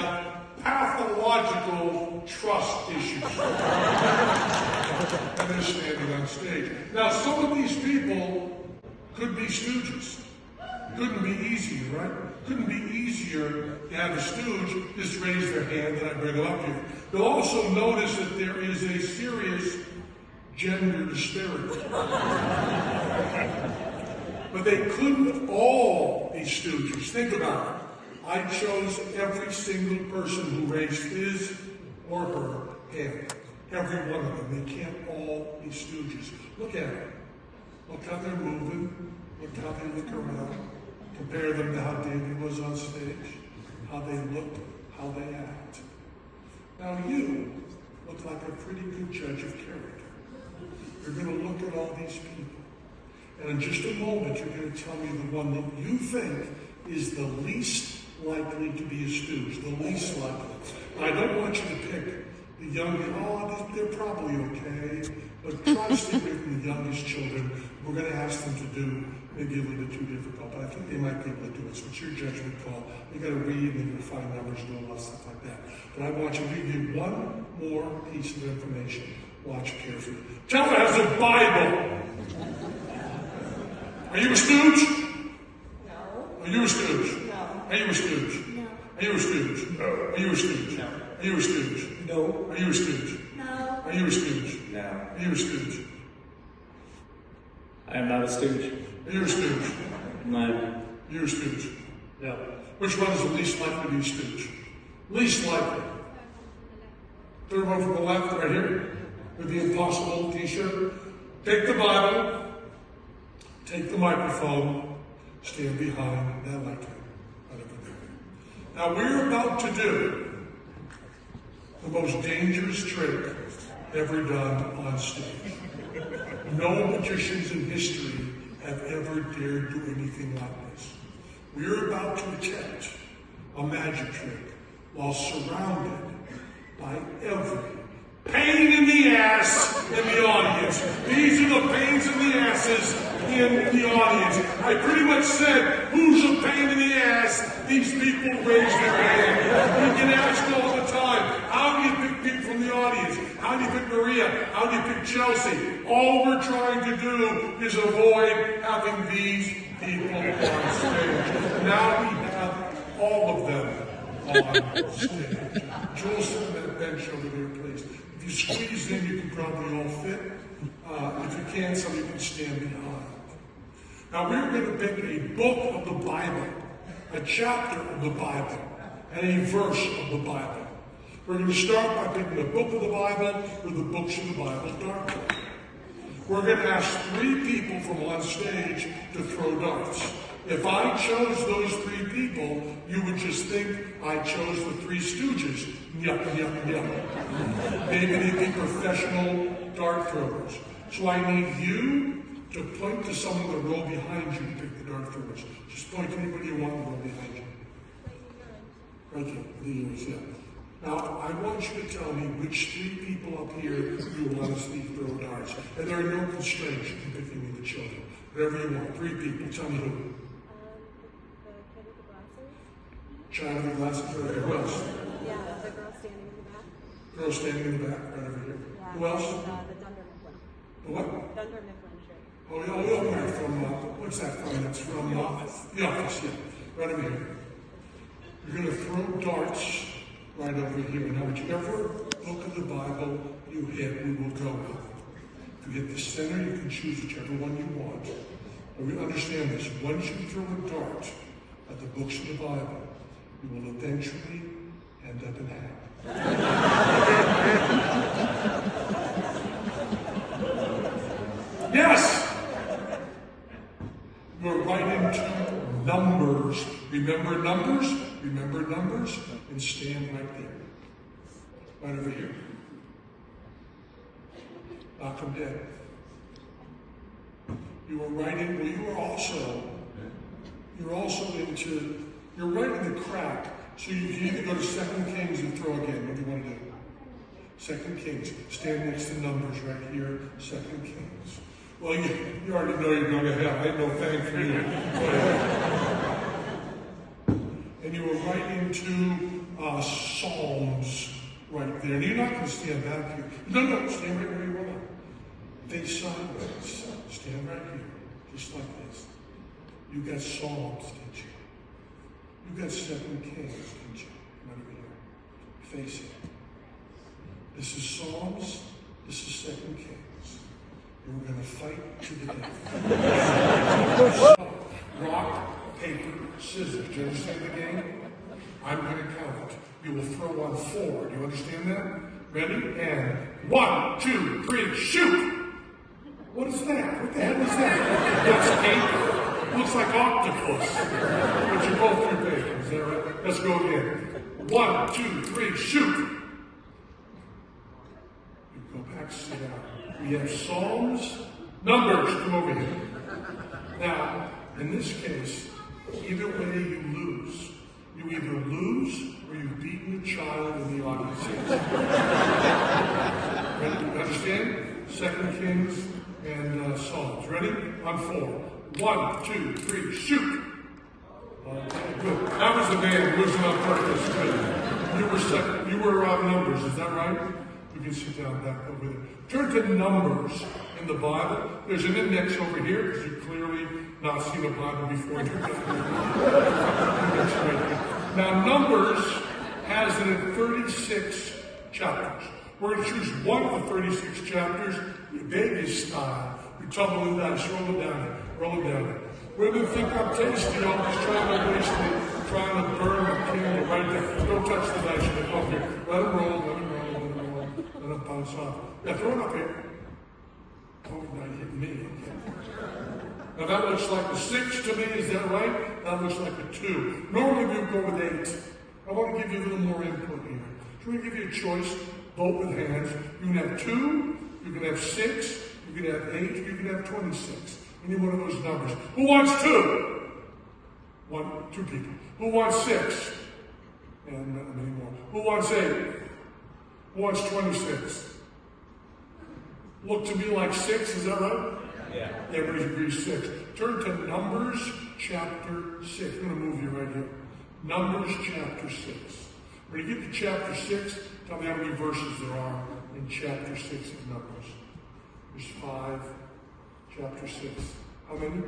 have pathological trust issues. And they're standing on stage. Now, some of these people could be stooges. Couldn't be easier, right? Couldn't be easier to have a stooge just raise their hand and I bring them up here. You'll also notice that there is a serious gender disparity. But they couldn't all be stooges. Think about it. I chose every single person who raised his or her hand. Every one of them. They can't all be stooges. Look at it. Look how they're moving. Look how they look around. Compare them to how David was on stage. How they look. How they act. Now you look like a pretty good judge of character. You're going to look at all these people. And in just a moment, you're going to tell me the one that you think is the least likely to be a stooge, the least likely. I don't want you to pick the young, they're probably okay, but try to stay away from the youngest children. We're going to ask them to do maybe a little bit too difficult, but I think they might be able to do it. So it's your judgment call. You got to read and you got to find numbers and do a lot of stuff like that. But I want you to give you one more piece of information. Watch carefully. Tell her has a Bible. Are you a stooge? No. Are you a stooge? No. Are you a stooge? No. Are you a stooge? No. Are you a stooge? No. Are you a stooge? No. Are you a stooge? No. Are you a stooge? No. Are you a stooge? I am not a stooge. Are you a stooge? No. Are you a stooge? No. Which one is the least likely to be a stooge? Least likely. Third one from the left, right here, with the impossible t-shirt. Take the Bible. Take the microphone. Stand behind that lectern. Now we're about to do the most dangerous trick ever done on stage. No magicians in history have ever dared do anything like this. We're about to attempt a magic trick while surrounded by every pain in the ass in the audience. These are the pains in the asses in the audience. I pretty much said, who's a pain in the ass? These people raise their hand. You get asked all the time, how do you pick people from the audience? How do you pick Maria? How do you pick Chelsea? All we're trying to do is avoid having these people on stage. Now we have all of them on stage. Joel, sit on that bench over there, please. If you squeeze in, you can probably all fit. If you can't, some of you can stand behind. Now we're going to pick a book of the Bible, a chapter of the Bible, and a verse of the Bible. We're going to start by picking a book of the Bible or the books of the Bible start. We're going to ask 3 people from on stage to throw darts. If I chose those 3 people, you would just think I chose the 3 stooges. Yuck, yuck, yuck. Maybe they'd be professional dart throwers. So I need you to point to someone in the row behind you to pick the dart throwers. Just point to anybody you want in the row behind you. Right there, the ears, yeah. Now, I want you to tell me which 3 people up here you want to see throw darts. And there are no constraints. You can pick any of the children. Whatever you want. 3 people. Tell me who. The kid with the glasses? Child with the glasses. Right there. Who else? Yeah, the girl standing in the back. Girl standing in the back. Right over here. Yeah. Who else? The Dunder Mifflin. The what? Dunder Mifflin trick. Oh, yeah, from, what's that from? That's from, the office, yeah. Right over here. You're going to throw darts right over here. Now, whichever book of the Bible you hit, we will go with. If you hit the center, you can choose whichever one you want. But we understand this. Once you throw a dart at the books of the Bible, you will eventually end up in hell. Yes! You're right into numbers. Remember numbers? Remember numbers? And stand right there. Right over here. Knock them dead. You were right in, well, you're right in the crack. So you can either go to 2 Kings and throw again. What do you want to do? 2 Kings. Stand next to numbers right here. 2 Kings. Well, you already know you're going to hell. I ain't no thank for you. And you were right into Psalms right there. And you're not going to stand back here. No, stand right where you are. Face sideways. Stand right here, just like this. You got Psalms, didn't you? You got 2 Kings, didn't you? Right over here. Face it. This is Psalms. This is 2 Kings. And we're going to fight to the death. Rock, paper, scissors. Do you understand the game? I'm going to count. You will throw one forward. Do you understand that? Ready? And 1, 2, 3, shoot! What is that? What the hell is that? That's paper. Looks like octopus. But you both do paper. Is that right? Let's go again. 1, 2, 3, shoot! You go back, sit down. We have Psalms, Numbers. Come over here. Now, in this case, either way you lose. You either lose or you've beaten a child in the audience. Ready? You understand? 2 Kings and Psalms. Ready? On 4. 1, 2, 3, shoot! Good. That was the man losing on purpose. Good. You were second. You were Numbers. Is that right? You can sit down back over there. Turn to Numbers in the Bible. There's an index over here because you've clearly not seen a Bible before. Now, Numbers has it in 36 chapters. We're going to choose one of the 36 chapters, Vegas style. We tumble in that, roll it down. Women think I'm tasty, I'm just trying to waste it, trying to burn the candle right there. Don't touch the dice, they come here. Let them roll, let them bounce off. Yeah, throw it up here. Oh, now you hit me. Okay. Now that looks like a 6 to me, is that right? That looks like a 2. Normally we would go with 8. I want to give you a little more input here. So we give you a choice, vote with hands. You can have 2, you can have 6, you can have 8, you can have 26. Any one of those numbers. Who wants 2? 2 people. Who wants 6? And not many more. Who wants 8? Who wants 26? Look to me like 6, is that right? Yeah. Everybody agrees 6. Turn to Numbers chapter 6. I'm going to move you right here. Numbers chapter 6. When you get to chapter 6, tell me how many verses there are in chapter 6 of Numbers. There's 5. Chapter 6. How many?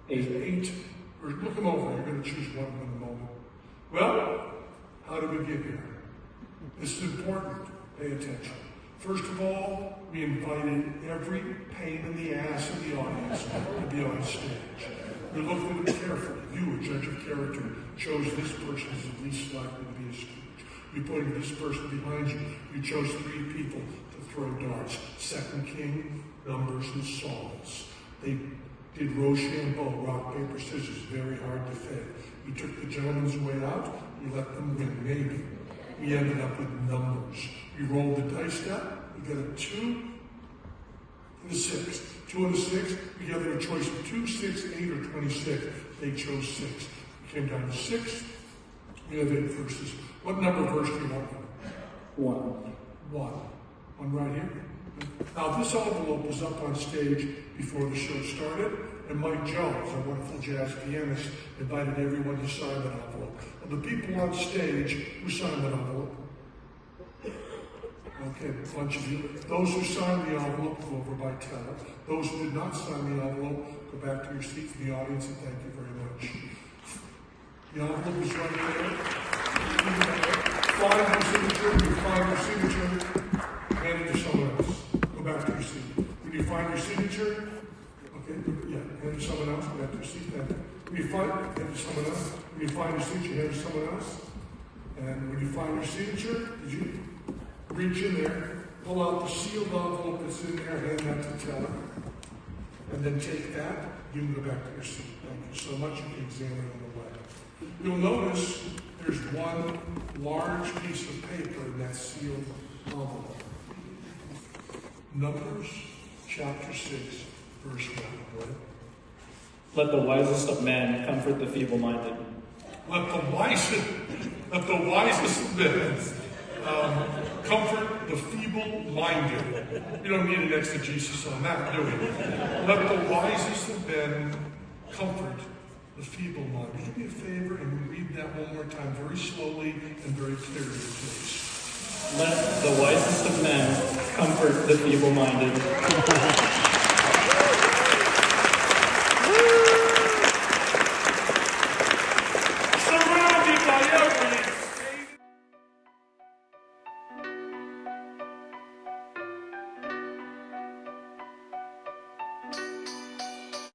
8. Look them over. You're going to choose one of them in a moment. Well, how did we get here? This is important. Pay attention. First of all, we invited every pain in the ass of the audience to be on stage. We looked at it carefully. You, a judge of character, chose this person as the least likely to be a Scrooge. You pointed this person behind you. You chose 3 people to throw darts. 2 King, Numbers, and Psalms. They did Rochambeau, rock, paper, scissors, very hard to fail. You took the gentleman's way out. You let them win, maybe. We ended up with Numbers. You rolled the dice up. You got a 2 and a 6. 2 and a 6. You gave them a choice of 2, 6, 8, or 26. They chose 6. We came down to 6. We have 8 verses. What number verse do you want? 1. 1 right here. Now, this envelope was up on stage before the show started, and Mike Jones, our wonderful jazz pianist, invited everyone to sign that envelope. Of the people on stage who signed that envelope, okay, a bunch of you. Those who signed the envelope, go over by teller. Those who did not sign the envelope, go back to your seats in the audience, and thank you very much. The envelope is right there. Find your signature. When you find your signature, hand it to someone else. Go back to your seat. When you find your signature, okay, yeah, hand it to someone else. Go back to your seat. Then. When you find, hand it to someone else. When you find your signature, hand it to someone else. And when you find your signature, did you reach in there, pull out the sealed envelope that's in there, hand that to the teller, and then take that. You can go back to your seat. Thank you so much. You can examine it on the way. You'll notice there's one large piece of paper in that sealed envelope. Numbers chapter 6, verse 1. Right? Let the wisest of men comfort the feeble-minded. Let the wisest of men comfort the feeble-minded. You don't need an exegesis on that, do we? Let the wisest of men comfort the feeble-minded. Would you do me a favor and read that one more time very slowly and very clearly, please? Let the wisest of men comfort the feeble-minded.